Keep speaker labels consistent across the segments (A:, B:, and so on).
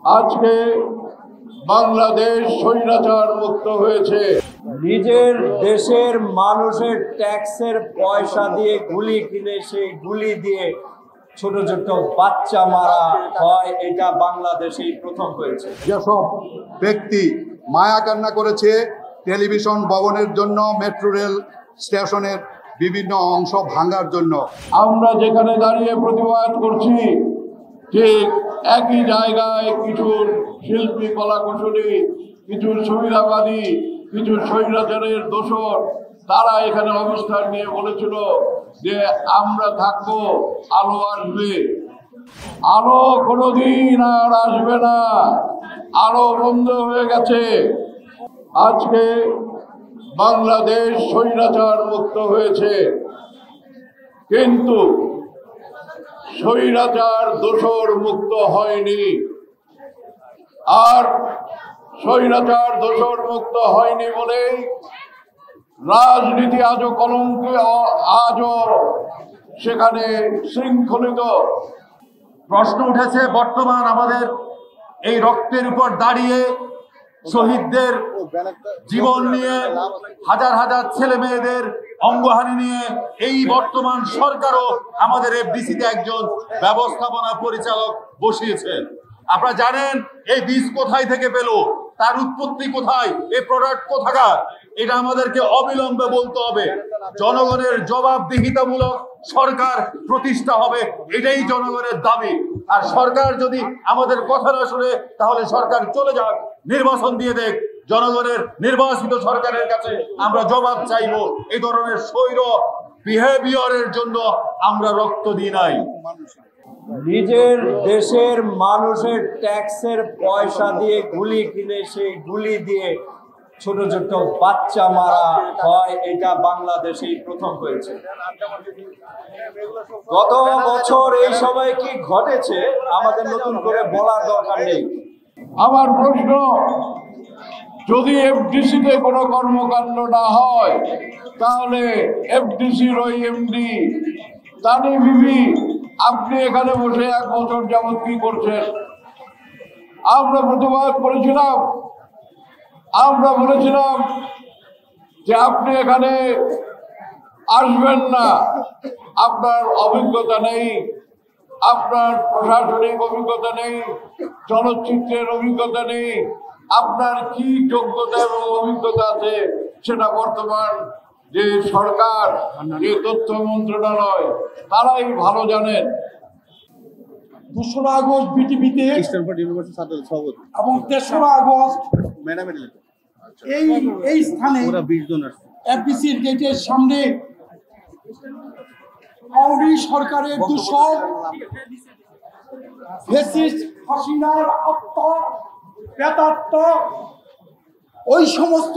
A: আজকে বাংলাদেশ স্বৈরাচার মুক্ত হয়েছে।
B: নিজের দেশের মানুষের ট্যাক্সের পয়সা দিয়ে গুলি কিনে সেই গুলি দিয়ে ছোট ছোট বাচ্চা মারা হয়, এটা বাংলাদেশেই প্রথম হয়েছে।
C: যেসব ব্যক্তি মায়া কান্না করেছে টেলিভিশন ভবনের জন্য, মেট্রো রেল স্টেশনের বিভিন্ন অংশ ভাঙার জন্য,
A: আমরা যেখানে দাঁড়িয়ে প্রতিবাদ করছি ঠিক একই জায়গায় কিছু শিল্পী, কলাকুশলী, কিছু সুবিধাবাদী, কিছু স্বৈরাচারের দোসর তারা এখানে অবস্থান নিয়ে বলেছিল যে আমরা থাকবো, আলো আসবে। আলো কোনোদিন আর আসবে না, আলো বন্ধ হয়ে গেছে। আজকে বাংলাদেশ স্বৈরাচার মুক্ত হয়েছে, কিন্তু স্বৈরাচার দোসর মুক্ত হয়নি। আর স্বৈরাচার দোসর মুক্ত হয়নি বলেই রাজনীতি আজও কলঙ্কে, আজও সেখানে শৃঙ্খলিত।
D: প্রশ্ন উঠেছে বর্তমান আমাদের এই রক্তের উপর দাঁড়িয়ে শহীদদের জীবন নিয়ে, হাজার হাজার ছেলে মেয়েদের অঙ্গহানি নিয়ে এই বর্তমান সরকারও আমাদের এফডিসিতে একজন ব্যবস্থাপনা পরিচালক বসিয়েছে। আপনারা জানেন এই বীজ কোথায় থেকে পেল, তার উৎপত্তি কোথায়, এই প্রোডাক্ট কোথাকার, এটা আমাদেরকে অবিলম্বে বলতে হবে। জনগণের জবাবদিহিতামূলক সরকার প্রতিষ্ঠা হবে, এটাই জনগণের দাবি। আর সরকার যদি আমাদের কথা না শুনে তাহলে সরকার চলে যাক, নির্বাচন দিয়ে দেখ। জনগণের নির্বাচিত সরকারের কাছে আমরা জবাব চাইব। এই ধরনের স্বৈর বিহেভিয়ারের জন্য আমরা রক্ত দিই নাই।
B: নিজের দেশের মানুষের ট্যাক্সের পয়সা দিয়ে গুলি কিনে সেই গুলি দিয়ে ছোট ছোট বাচ্চা মারা হয়, এটা বাংলাদেশেই প্রথম হয়েছে। গত বছর এই সময় কি ঘটেছে আমাদের নতুন করে বলার দরকার নেই।
A: আমার প্রশ্ন, যদি এফডিসিতে কোনো কর্মকাণ্ড না হয় তাহলে এফডিসির ওই এমডি তানি বিবি, আপনি এখানে বসে 1 বছর যাবৎ কি করছেন? আমরা প্রতিবাদ করেছিলাম, আমরা বলেছিলাম যে আপনি এখানে আসবেন না, আপনার অভিজ্ঞতা নেই, আপনার প্রশাসনিক অভিজ্ঞতা নেই, চলচ্চিত্রের অভিজ্ঞতা নেই, আপনার কি যোগ্যতা এবং অভিজ্ঞতা আছে সেটা বর্তমান যে সরকার, যে তথ্য মন্ত্রণালয়, তারাই ভালো জানেন।
E: 2রা আগস্ট বিটিভিতে এবং 3রা আগস্ট এই স্থানে এফডিসির গেটের সামনে আওয়ামী সরকারের দূষণ, ফ্যাসিস্ট হাসিনার আত্মা প্রেতাত্ম, ওই সমস্ত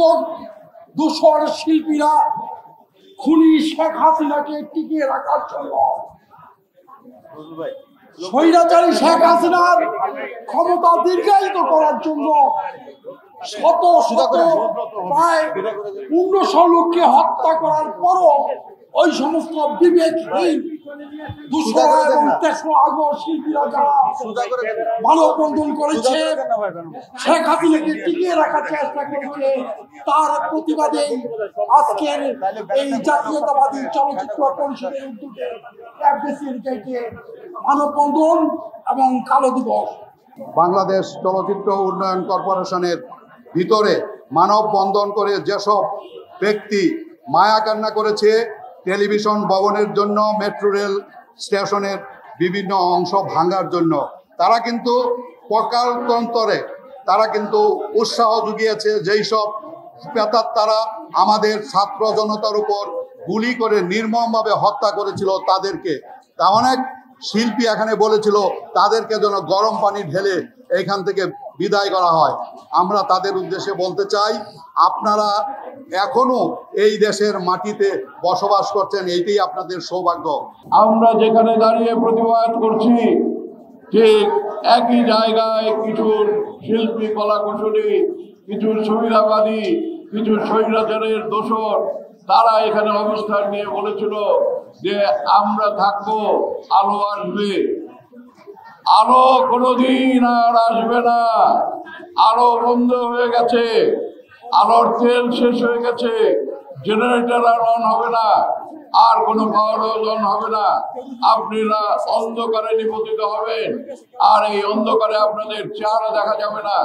E: দূষর শিল্পীরা খুনি শেখ হাসিনাকে টিকিয়ে রাখার জন্য, স্বৈরাচারী শেখ হাসিনার ক্ষমতা দীর্ঘায়িত করার জন্য শত শত প্রায় 1500 লোককে হত্যা করার পরও ওই সমস্ত বিবেকহীন 2রা এবং 3রা আগস্ট শিল্পীরা যারা মানববন্ধন করেছে, শেখ হাসিনাকে টিকিয়ে রাখার চেষ্টা করেছে, তার প্রতিবাদে আজকের এই জাতীয়তাবাদী চলচ্চিত্র পরিষদের উদ্যোগে এফডিসির গেটে মানববন্ধন এবং কালো দিবস।
C: বাংলাদেশ চলচ্চিত্র উন্নয়ন কর্পোরেশনের ভিতরে মানববন্ধন করে যেসব ব্যক্তি মায়া কান্না করেছে টেলিভিশন ভবনের জন্য, মেট্রো রেল স্টেশনের বিভিন্ন অংশ ভাঙার জন্য, তারা কিন্তু প্রকারান্তরে তারা কিন্তু উৎসাহ জুগিয়েছে যেই সব প্রেতাত্মারা আমাদের ছাত্র জনতার উপর গুলি করে নির্মমভাবে হত্যা করেছিল তাদেরকে। তা অনেক শিল্পী এখানে বলেছিল তাদেরকে যেন গরম পানি ঢেলে এইখান থেকে বিদায় করা হয়। আমরা তাদের উদ্দেশ্যে বলতে চাই, আপনারা এখনো এই দেশের মাটিতে বসবাস করছেন, এইটাই আপনাদের সৌভাগ্য।
A: আমরা যেখানে দাঁড়িয়ে প্রতিবাদ করছি ঠিক একই জায়গায় কিছু শিল্পী, কলাকুশলী, কিছু সুবিধাবাদী, কিছু স্বৈরাচারের দোসর তারা এখানে অবস্থান নিয়ে বলেছিল যে আমরা থাকবো, আলো আসবে। আলো কোনোদিন আর আসবে না। আলো বন্ধ হয়ে গেছে, আলোর তেল শেষ হয়ে গেছে, জেনারেটর আর অন হবে না, আর কোনো পাওয়ার অন হবে না। আপনারা অন্ধকারে নিপতিত হবেন, আর এই অন্ধকারে আপনাদের চেহারা দেখা যাবে না।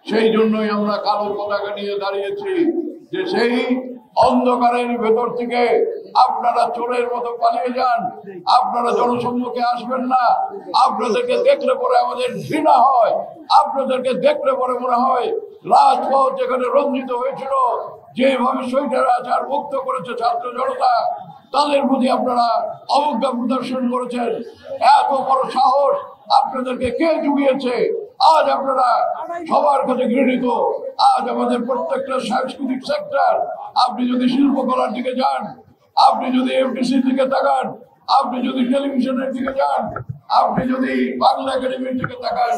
A: সেই জন্যই আমরা কালো পতাকা নিয়ে দাঁড়িয়েছি, যে সেই অন্ধকারের ভেতর থেকে আপনারা চোরের মতো পালিয়ে যান, আপনারা জনসম্মুখে আসবেন না। আপনাদেরকে দেখলে পরে আমাদের ঘৃণা হয়, আপনাদেরকে দেখলে পরে মনে হয় রাজপথ যেখানে রঞ্জিত হয়েছিল, যেভাবে স্বৈরাচার মুক্ত করেছে ছাত্র জনতা, তাদের প্রতি আপনারা অবজ্ঞা প্রদর্শন করেছেন। এত বড় সাহস আপনাদেরকে কে জুগিয়েছে? আজ আপনারা সবার কাছে ঘৃণিত। আজ আমাদের প্রত্যেকটা সাংস্কৃতিক সেক্টর, আপনি যদি শিল্পকলার দিকে যান, আপনি যদি এফডিসির দিকে তাকান, আপনি যদি টেলিভিশনের দিকে যান, আপনি যদি বাংলা একাডেমির দিকে তাকান,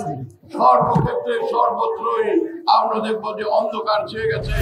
A: সর্বক্ষেত্রে সর্বত্রই আমরা দেখবো যে অন্ধকার ছেয়ে গেছে।